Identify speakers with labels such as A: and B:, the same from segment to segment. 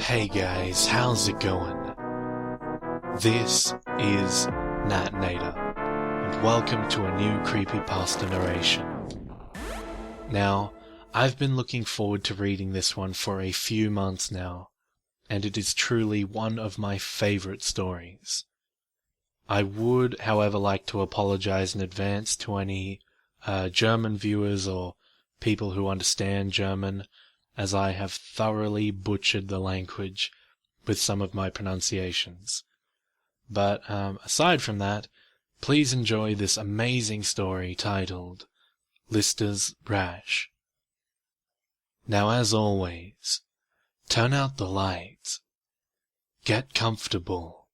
A: Hey guys, how's it going? This is Nat Nader, and welcome to a new Creepypasta narration. Now, I've been looking forward to reading this one for a few months now, and it is truly one of my favorite stories. I would, however, like to apologize in advance to any German viewers or people who understand German, as I have thoroughly butchered the language with some of my pronunciations. But aside from that, please enjoy this amazing story titled Lister's Rache. Now, as always, turn out the lights, get comfortable,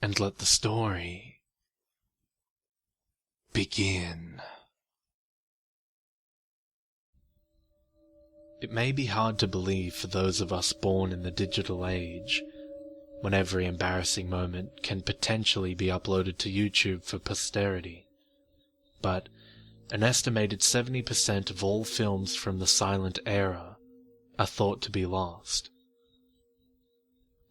A: and let the story begin. It may be hard to believe for those of us born in the digital age, when every embarrassing moment can potentially be uploaded to YouTube for posterity, but an estimated 70% of all films from the silent era are thought to be lost.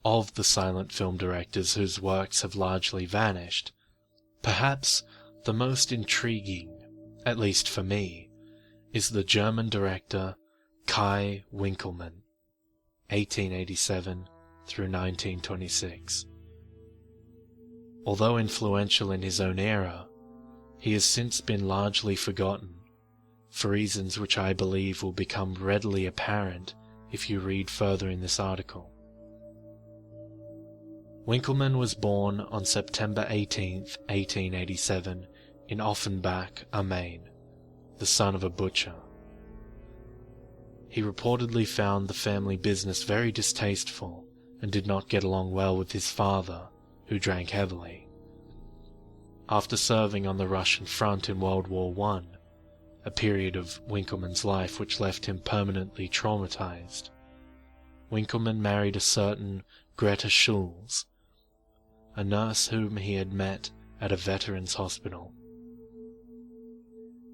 A: Of the silent film directors whose works have largely vanished, perhaps the most intriguing, at least for me, is the German director Kai Winckelmann, 1887 through 1926. Although influential in his own era, he has since been largely forgotten, for reasons which I believe will become readily apparent if you read further in this article. Winckelmann was born on September 18, 1887, in Offenbach am Main, the son of a butcher. He reportedly found the family business very distasteful and did not get along well with his father, who drank heavily. After serving on the Russian front in World War I, a period of Winckelmann's life which left him permanently traumatized, Winckelmann married a certain Greta Schulz, a nurse whom he had met at a veterans' hospital.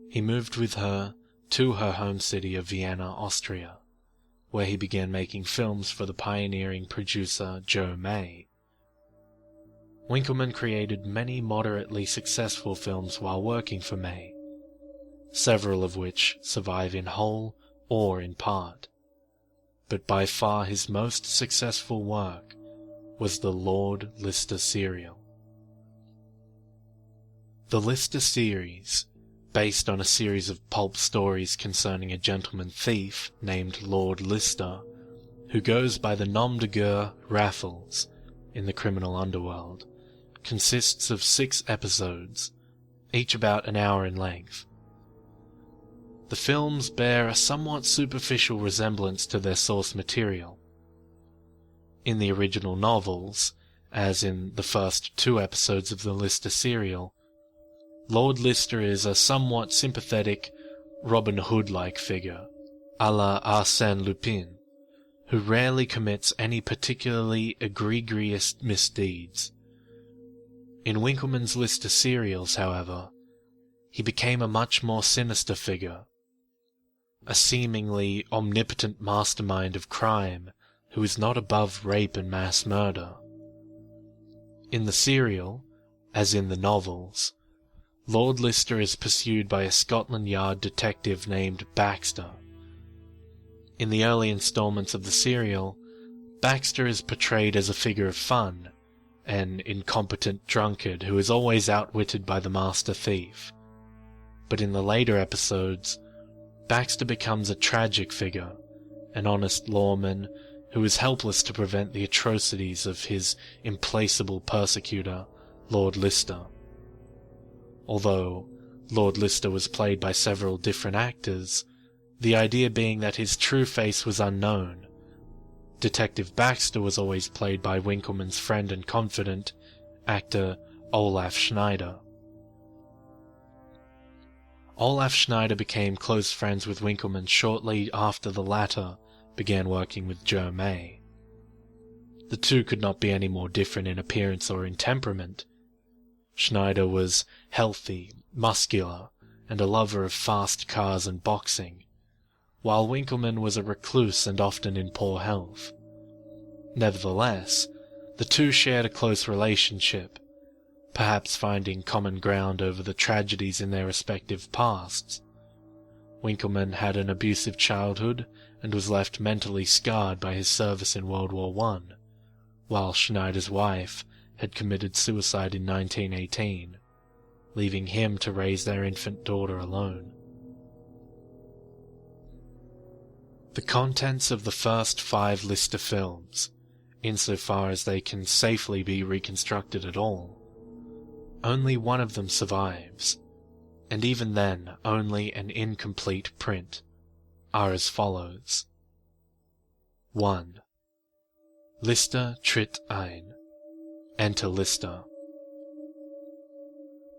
A: He moved with her to her home city of Vienna, Austria, where he began making films for the pioneering producer Joe May. Winckelmann created many moderately successful films while working for May, several of which survive in whole or in part, but by far his most successful work was the Lord Lister serial. The Lister series, based on a series of pulp stories concerning a gentleman thief named Lord Lister, who goes by the nom de guerre Raffles in the criminal underworld, consists of 6 episodes, each about an hour in length. The films bear a somewhat superficial resemblance to their source material. In the original novels, as in the first 2 episodes of the Lister serial, Lord Lister is a somewhat sympathetic, Robin Hood-like figure, à la Arsène Lupin, who rarely commits any particularly egregious misdeeds. In Winckelmann's Lister serials, however, he became a much more sinister figure, a seemingly omnipotent mastermind of crime who is not above rape and mass murder. In the serial, as in the novels, Lord Lister is pursued by a Scotland Yard detective named Baxter. In the early installments of the serial, Baxter is portrayed as a figure of fun, an incompetent drunkard who is always outwitted by the master thief. But in the later episodes, Baxter becomes a tragic figure, an honest lawman who is helpless to prevent the atrocities of his implacable persecutor, Lord Lister. Although Lord Lister was played by several different actors, the idea being that his true face was unknown, Detective Baxter was always played by Winckelmann's friend and confidant, actor Olaf Schneider. Olaf Schneider became close friends with Winckelmann shortly after the latter began working with Joe May. The two could not be any more different in appearance or in temperament. Schneider was healthy, muscular, and a lover of fast cars and boxing, while Winckelmann was a recluse and often in poor health. Nevertheless, the two shared a close relationship, perhaps finding common ground over the tragedies in their respective pasts. Winckelmann had an abusive childhood and was left mentally scarred by his service in World War I, while Schneider's wife had committed suicide in 1918, leaving him to raise their infant daughter alone. The contents of the first 5 Lister films, insofar as they can safely be reconstructed at all, only one of them survives, and even then only an incomplete print, are as follows. 1. Lister tritt ein. Enter Lister.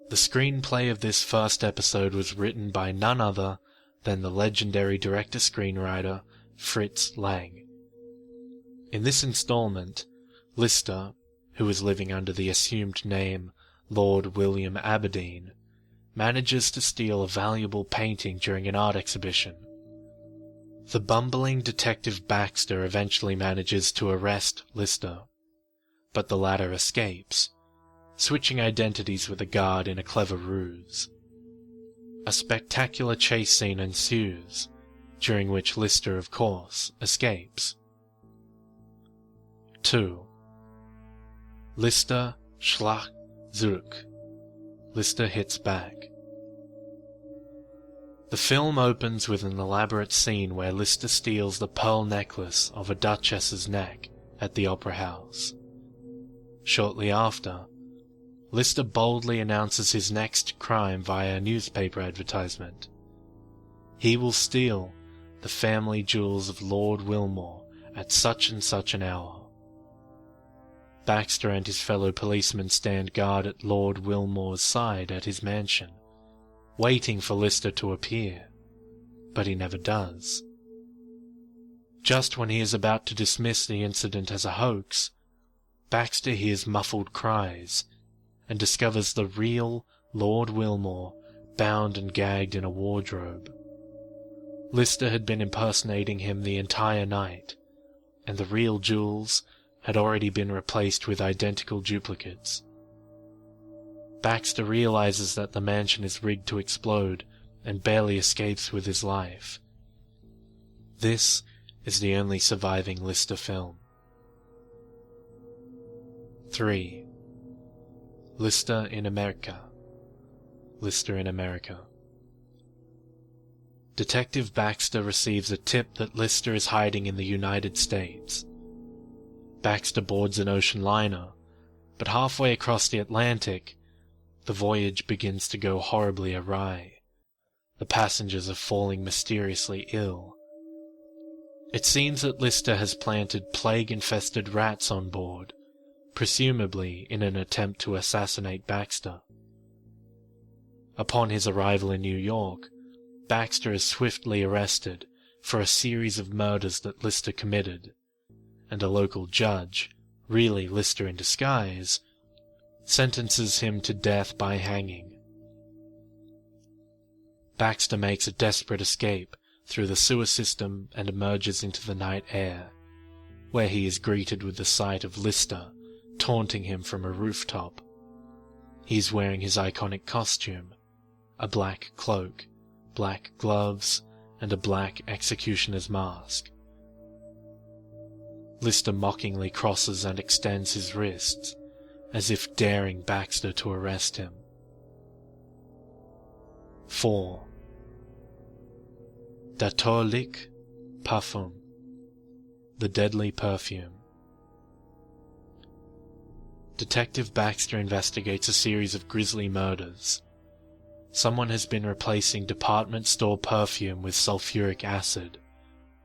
A: The screenplay of this first episode was written by none other than the legendary director-screenwriter Fritz Lang. In this installment, Lister, who is living under the assumed name Lord William Aberdeen, manages to steal a valuable painting during an art exhibition. The bumbling detective Baxter eventually manages to arrest Lister, but the latter escapes, switching identities with a guard in a clever ruse. A spectacular chase scene ensues, during which Lister, of course, escapes. 2. Lister schlägt zurück. Lister hits back. The film opens with an elaborate scene where Lister steals the pearl necklace of a duchess's neck at the opera house. Shortly after, Lister boldly announces his next crime via a newspaper advertisement. He will steal the family jewels of Lord Wilmore at such and such an hour. Baxter and his fellow policemen stand guard at Lord Wilmore's side at his mansion, waiting for Lister to appear, but he never does. Just when he is about to dismiss the incident as a hoax, Baxter hears muffled cries and discovers the real Lord Wilmore bound and gagged in a wardrobe. Lister had been impersonating him the entire night, and the real jewels had already been replaced with identical duplicates. Baxter realizes that the mansion is rigged to explode and barely escapes with his life. This is the only surviving Lister film. 3. Lister in America. Lister in America. Detective Baxter receives a tip that Lister is hiding in the United States. Baxter boards an ocean liner, but halfway across the Atlantic, the voyage begins to go horribly awry. The passengers are falling mysteriously ill. It seems that Lister has planted plague-infested rats on board, presumably in an attempt to assassinate Baxter. Upon his arrival in New York, Baxter is swiftly arrested for a series of murders that Lister committed, and a local judge, really Lister in disguise, sentences him to death by hanging. Baxter makes a desperate escape through the sewer system and emerges into the night air, where he is greeted with the sight of Lister taunting him from a rooftop. He is wearing his iconic costume, a black cloak, black gloves, and a black executioner's mask. Lister mockingly crosses and extends his wrists, as if daring Baxter to arrest him. 4. Dasdardly Parfum. The Deadly Perfume. Detective Baxter investigates a series of grisly murders. Someone has been replacing department store perfume with sulfuric acid,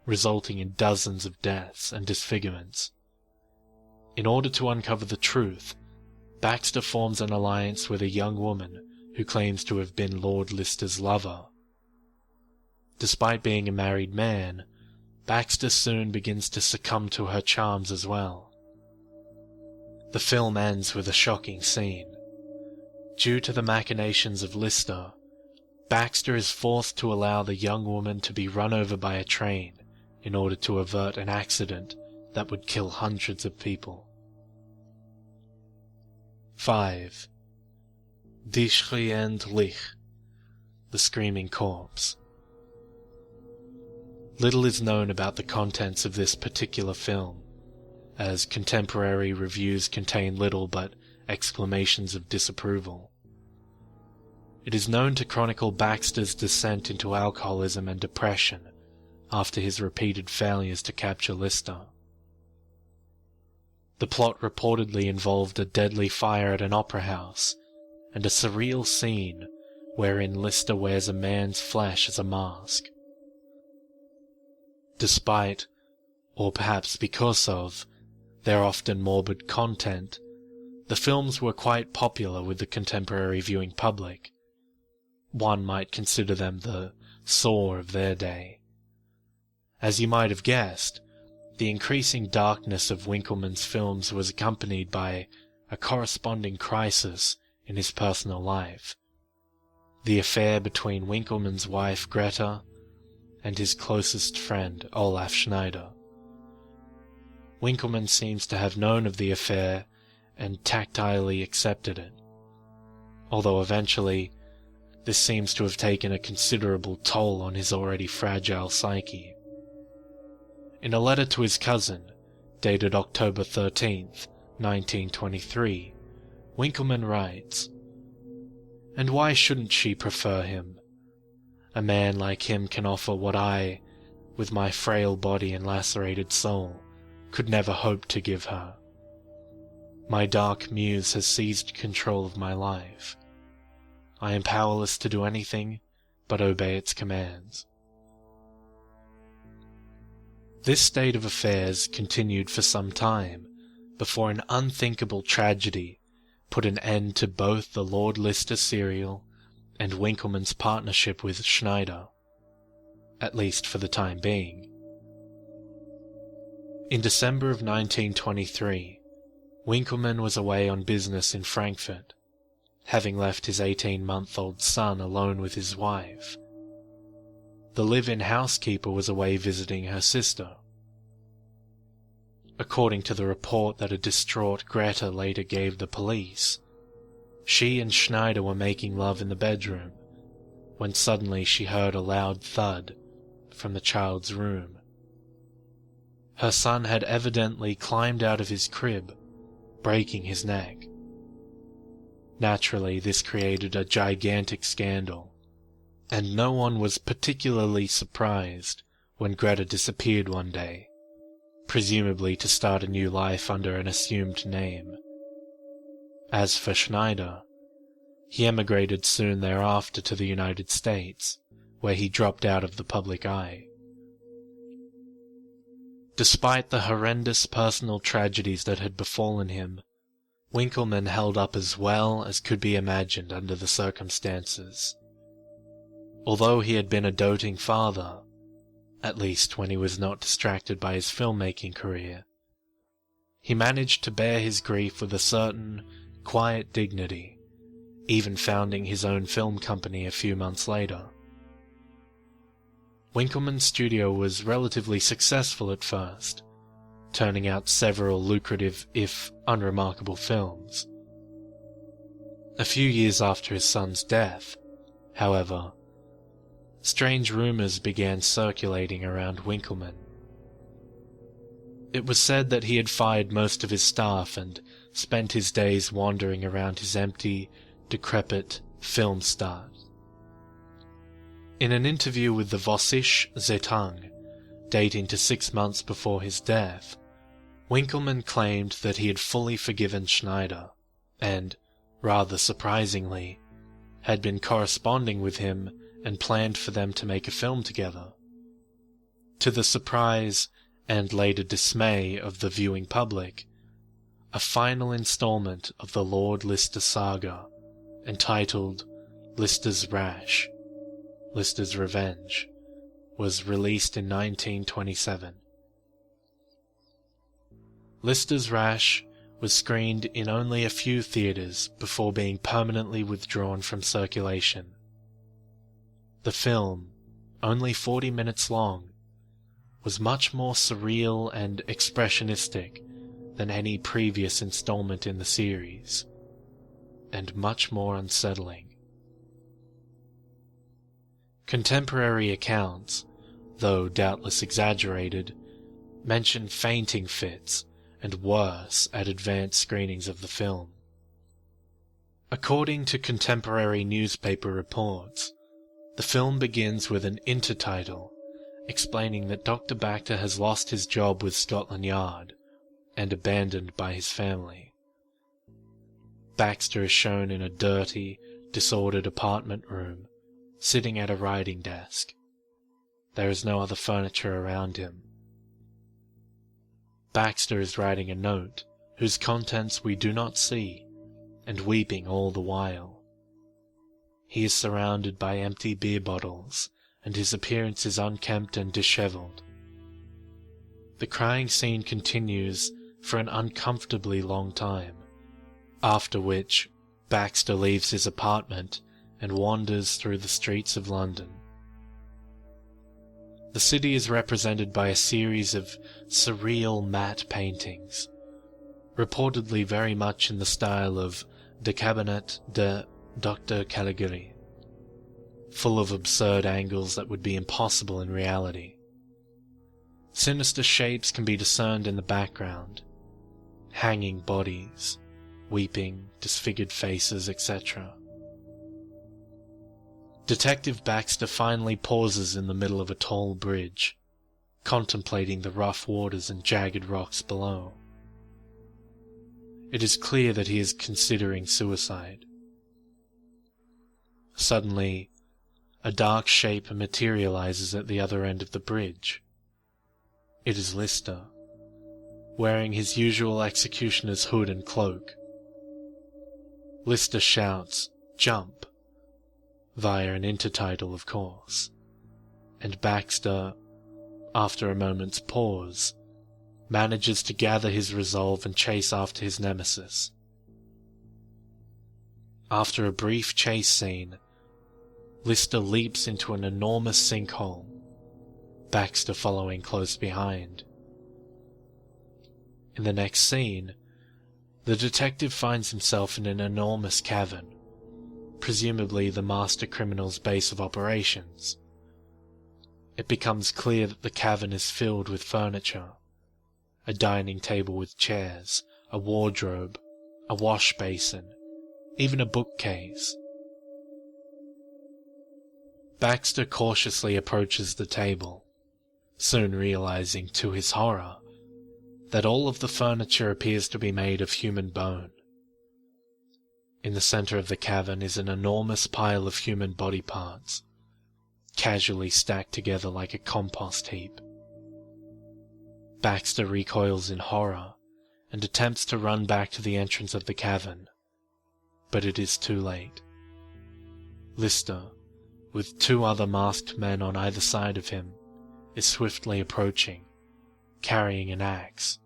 A: resulting in dozens of deaths and disfigurements. In order to uncover the truth, Baxter forms an alliance with a young woman who claims to have been Lord Lister's lover. Despite being a married man, Baxter soon begins to succumb to her charms as well. The film ends with a shocking scene. Due to the machinations of Lister, Baxter is forced to allow the young woman to be run over by a train in order to avert an accident that would kill hundreds of people. 5. Die schreiende Lich, the Screaming Corpse. Little is known about the contents of this particular film, as contemporary reviews contain little but exclamations of disapproval. It is known to chronicle Baxter's descent into alcoholism and depression after his repeated failures to capture Lister. The plot reportedly involved a deadly fire at an opera house and a surreal scene wherein Lister wears a man's flesh as a mask. Despite, or perhaps because of, their often morbid content, the films were quite popular with the contemporary viewing public. One might consider them the Saw of their day. As you might have guessed, the increasing darkness of Winckelmann's films was accompanied by a corresponding crisis in his personal life, the affair between Winckelmann's wife Greta and his closest friend Olaf Schneider. Winckelmann seems to have known of the affair and tactilely accepted it, although eventually this seems to have taken a considerable toll on his already fragile psyche. In a letter to his cousin, dated October 13th, 1923, Winckelmann writes, "And why shouldn't she prefer him? A man like him can offer what I, with my frail body and lacerated soul, could never hope to give her. My dark muse has seized control of my life. I am powerless to do anything but obey its commands." This state of affairs continued for some time before an unthinkable tragedy put an end to both the Lord Lister serial and Winckelmann's partnership with Schneider, at least for the time being. In December of 1923, Winckelmann was away on business in Frankfurt, having left his 18-month-old son alone with his wife. The live-in housekeeper was away visiting her sister. According to the report that a distraught Greta later gave the police, she and Schneider were making love in the bedroom, when suddenly she heard a loud thud from the child's room. Her son had evidently climbed out of his crib, breaking his neck. Naturally, this created a gigantic scandal, and no one was particularly surprised when Greta disappeared one day, presumably to start a new life under an assumed name. As for Schneider, he emigrated soon thereafter to the United States, where he dropped out of the public eye. Despite the horrendous personal tragedies that had befallen him, Winckelmann held up as well as could be imagined under the circumstances. Although he had been a doting father, at least when he was not distracted by his filmmaking career, he managed to bear his grief with a certain quiet dignity, even founding his own film company a few months later. Winckelmann's studio was relatively successful at first, turning out several lucrative, if unremarkable, films. A few years after his son's death, however, strange rumors began circulating around Winckelmann. It was said that he had fired most of his staff and spent his days wandering around his empty, decrepit film start. In an interview with the Vossische Zeitung, dating to 6 months before his death, Winckelmann claimed that he had fully forgiven Schneider, and, rather surprisingly, had been corresponding with him and planned for them to make a film together. To the surprise and later dismay of the viewing public, a final installment of the Lord Lister saga, entitled Lister's Rache, Lister's Revenge, was released in 1927. Lister's Rache was screened in only a few theaters before being permanently withdrawn from circulation. The film, only 40 minutes long, was much more surreal and expressionistic than any previous installment in the series, and much more unsettling. Contemporary accounts, though doubtless exaggerated, mention fainting fits and worse at advanced screenings of the film. According to contemporary newspaper reports, the film begins with an intertitle explaining that Dr. Baxter has lost his job with Scotland Yard and abandoned by his family. Baxter is shown in a dirty, disordered apartment room, sitting at a writing desk. There is no other furniture around him. Baxter is writing a note, whose contents we do not see, and weeping all the while. He is surrounded by empty beer bottles, and his appearance is unkempt and dishevelled. The crying scene continues for an uncomfortably long time, after which Baxter leaves his apartment and wanders through the streets of London. The city is represented by a series of surreal matte paintings, reportedly very much in the style of the Cabinet de Dr. Caligari, full of absurd angles that would be impossible in reality. Sinister shapes can be discerned in the background, hanging bodies, weeping, disfigured faces, etc. Detective Baxter finally pauses in the middle of a tall bridge, contemplating the rough waters and jagged rocks below. It is clear that he is considering suicide. Suddenly, a dark shape materializes at the other end of the bridge. It is Lister, wearing his usual executioner's hood and cloak. Lister shouts, "Jump!" via an intertitle, of course, and Baxter, after a moment's pause, manages to gather his resolve and chase after his nemesis. After a brief chase scene, Lister leaps into an enormous sinkhole, Baxter following close behind. In the next scene, the detective finds himself in an enormous cavern, presumably the master criminal's base of operations. It becomes clear that the cavern is filled with furniture, a dining table with chairs, a wardrobe, a wash basin, even a bookcase. Baxter cautiously approaches the table, soon realizing to his horror that all of the furniture appears to be made of human bone. In the center of the cavern is an enormous pile of human body parts, casually stacked together like a compost heap. Baxter recoils in horror and attempts to run back to the entrance of the cavern, but it is too late. Lister, with two other masked men on either side of him, is swiftly approaching, carrying an axe.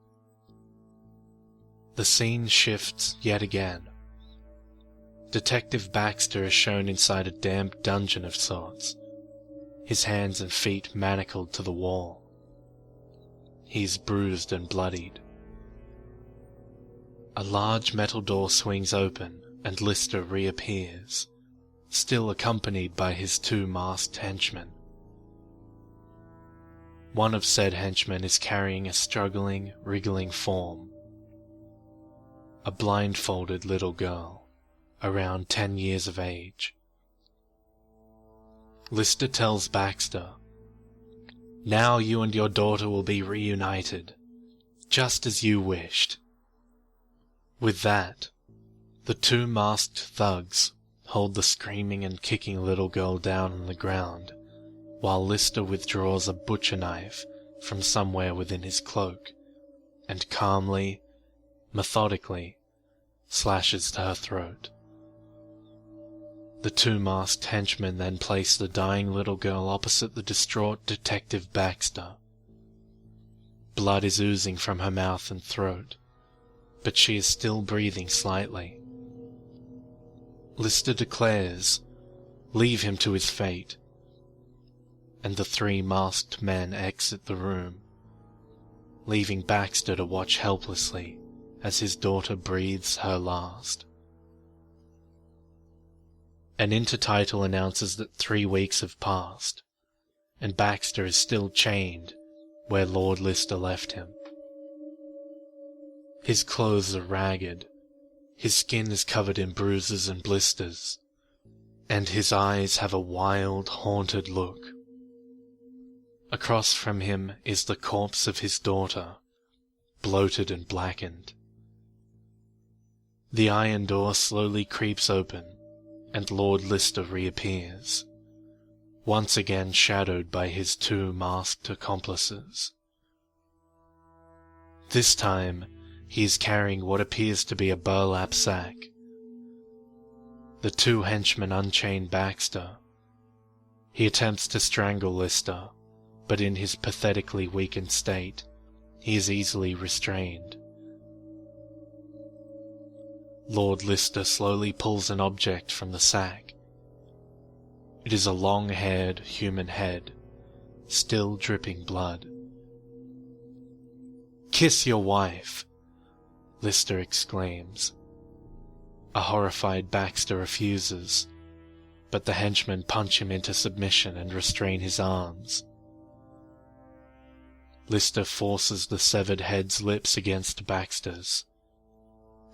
A: The scene shifts yet again. Detective Baxter is shown inside a damp dungeon of sorts, his hands and feet manacled to the wall. He is bruised and bloodied. A large metal door swings open and Lister reappears, still accompanied by his two masked henchmen. One of said henchmen is carrying a struggling, wriggling form. A blindfolded little girl, around 10 years of age. Lister tells Baxter, "Now you and your daughter will be reunited, just as you wished." With that, the two masked thugs hold the screaming and kicking little girl down on the ground, while Lister withdraws a butcher knife from somewhere within his cloak, and calmly, methodically, slashes to her throat. The two masked henchmen then place the dying little girl opposite the distraught Detective Baxter. Blood is oozing from her mouth and throat, but she is still breathing slightly. Lister declares, "Leave him to his fate. and the three masked men exit the room, leaving Baxter to watch helplessly as his daughter breathes her last. An intertitle announces that 3 weeks have passed, and Baxter is still chained where Lord Lister left him. His clothes are ragged, his skin is covered in bruises and blisters, and his eyes have a wild, haunted look. Across from him is the corpse of his daughter, bloated and blackened. The iron door slowly creeps open, and Lord Lister reappears, once again shadowed by his 2 masked accomplices. This time, he is carrying what appears to be a burlap sack. The 2 henchmen unchain Baxter. He attempts to strangle Lister, but in his pathetically weakened state, he is easily restrained. Lord Lister slowly pulls an object from the sack. It is a long-haired human head, still dripping blood. "Kiss your wife!" Lister exclaims. A horrified Baxter refuses, but the henchmen punch him into submission and restrain his arms. Lister forces the severed head's lips against Baxter's,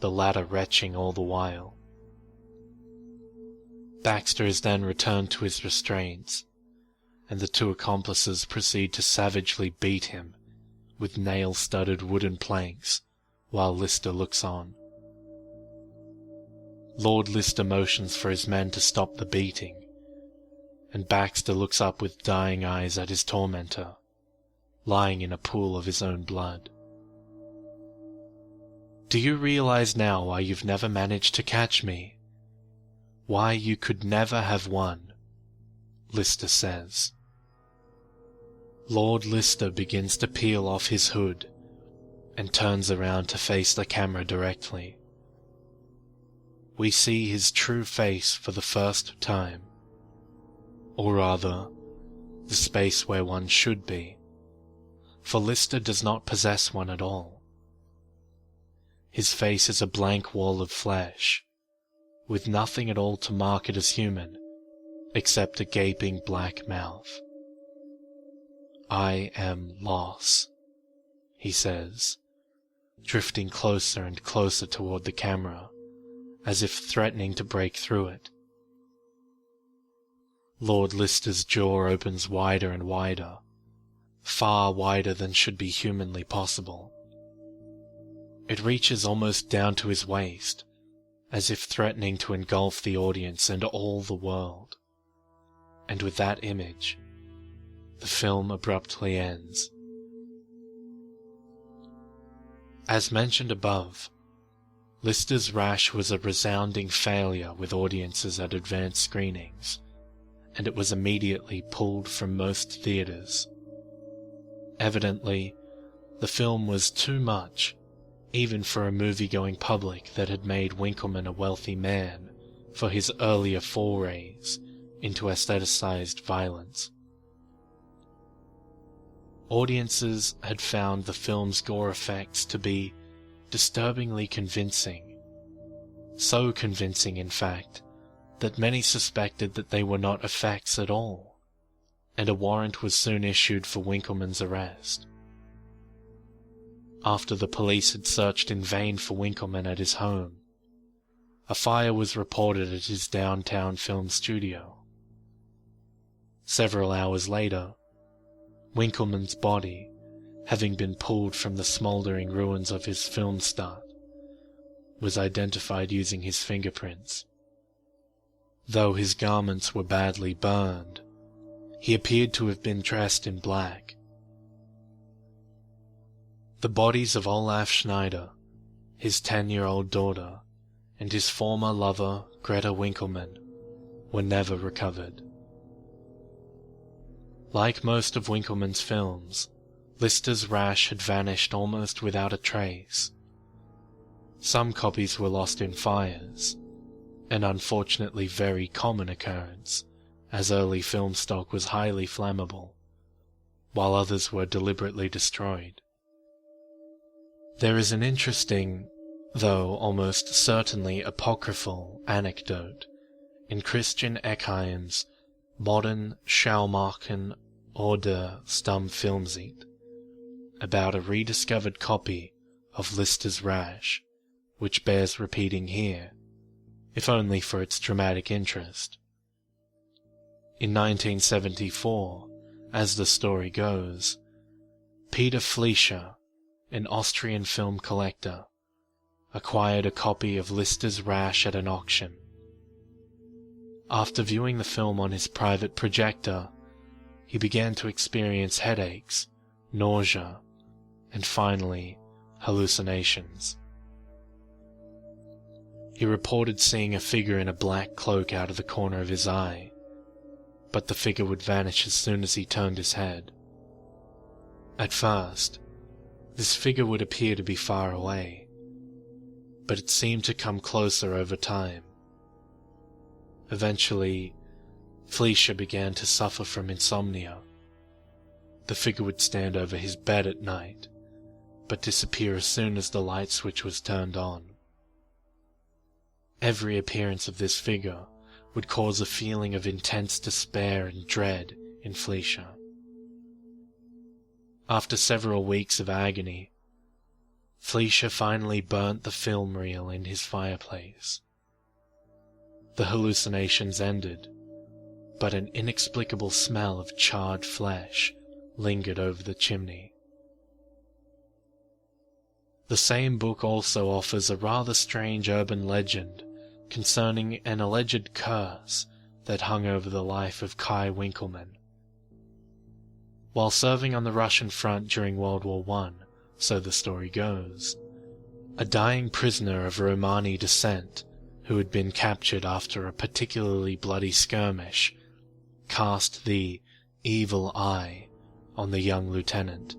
A: the latter retching all the while. Baxter is then returned to his restraints, and the 2 accomplices proceed to savagely beat him with nail-studded wooden planks while Lister looks on. Lord Lister motions for his men to stop the beating, and Baxter looks up with dying eyes at his tormentor, lying in a pool of his own blood. "Do you realize now why you've never managed to catch me? Why you could never have won?" Lister says. Lord Lister begins to peel off his hood and turns around to face the camera directly. We see his true face for the first time, or rather, the space where one should be, for Lister does not possess one at all. His face is a blank wall of flesh, with nothing at all to mark it as human, except a gaping black mouth. "I am Loss," he says, drifting closer and closer toward the camera, as if threatening to break through it. Lord Lister's jaw opens wider and wider, far wider than should be humanly possible. It reaches almost down to his waist, as if threatening to engulf the audience and all the world. And with that image, the film abruptly ends. As mentioned above, Lister's Rache was a resounding failure with audiences at advanced screenings, and it was immediately pulled from most theaters. Evidently, the film was too much, even for a movie-going public that had made Winckelmann a wealthy man for his earlier forays into aestheticized violence. Audiences had found the film's gore effects to be disturbingly convincing, so convincing in fact that many suspected that they were not effects at all, and a warrant was soon issued for Winckelmann's arrest. After the police had searched in vain for Winckelmann at his home, a fire was reported at his downtown film studio. Several hours later, Winckelmann's body, having been pulled from the smouldering ruins of his film start, was identified using his fingerprints. Though his garments were badly burned, he appeared to have been dressed in black. The bodies of Olaf Schneider, his 10-year-old daughter, and his former lover, Greta Winckelmann, were never recovered. Like most of Winckelmann's films, Lister's Rache had vanished almost without a trace. Some copies were lost in fires, an unfortunately very common occurrence, as early film stock was highly flammable, while others were deliberately destroyed. There is an interesting, though almost certainly apocryphal, anecdote in Christian Eckheim's Modern Schaumarken oder Stammfilmsicht about a rediscovered copy of Lister's Rache, which bears repeating here, if only for its dramatic interest. In 1974, as the story goes, Peter Fleischer, an Austrian film collector, acquired a copy of Lister's Rache at an auction. After viewing the film on his private projector, he began to experience headaches, nausea, and finally, hallucinations. He reported seeing a figure in a black cloak out of the corner of his eye, but the figure would vanish as soon as he turned his head. At first, this figure would appear to be far away, but it seemed to come closer over time. Eventually, Fleischer began to suffer from insomnia. The figure would stand over his bed at night, but disappear as soon as the light switch was turned on. Every appearance of this figure would cause a feeling of intense despair and dread in Fleischer. After several weeks of agony, Fleischer finally burnt the film reel in his fireplace. The hallucinations ended, but an inexplicable smell of charred flesh lingered over the chimney. The same book also offers a rather strange urban legend concerning an alleged curse that hung over the life of Kai Winckelmann. While serving on the Russian front during World War I, so the story goes, a dying prisoner of Romani descent who had been captured after a particularly bloody skirmish cast the evil eye on the young lieutenant.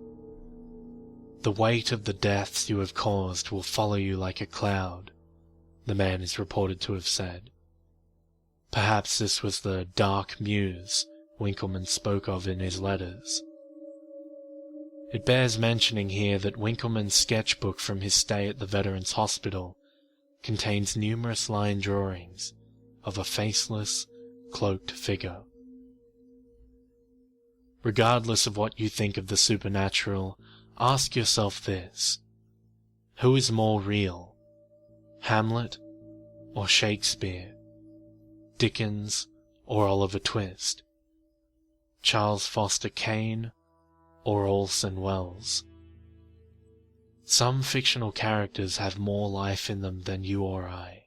A: "The weight of the deaths you have caused will follow you like a cloud," the man is reported to have said. Perhaps this was the dark muse Winckelmann spoke of in his letters. It bears mentioning here that Winckelmann's sketchbook from his stay at the Veterans Hospital contains numerous line drawings of a faceless, cloaked figure. Regardless of what you think of the supernatural, ask yourself this: who is more real, Hamlet or Shakespeare, Dickens or Oliver Twist, Charles Foster Kane or Orson Welles? Some fictional characters have more life in them than you or I.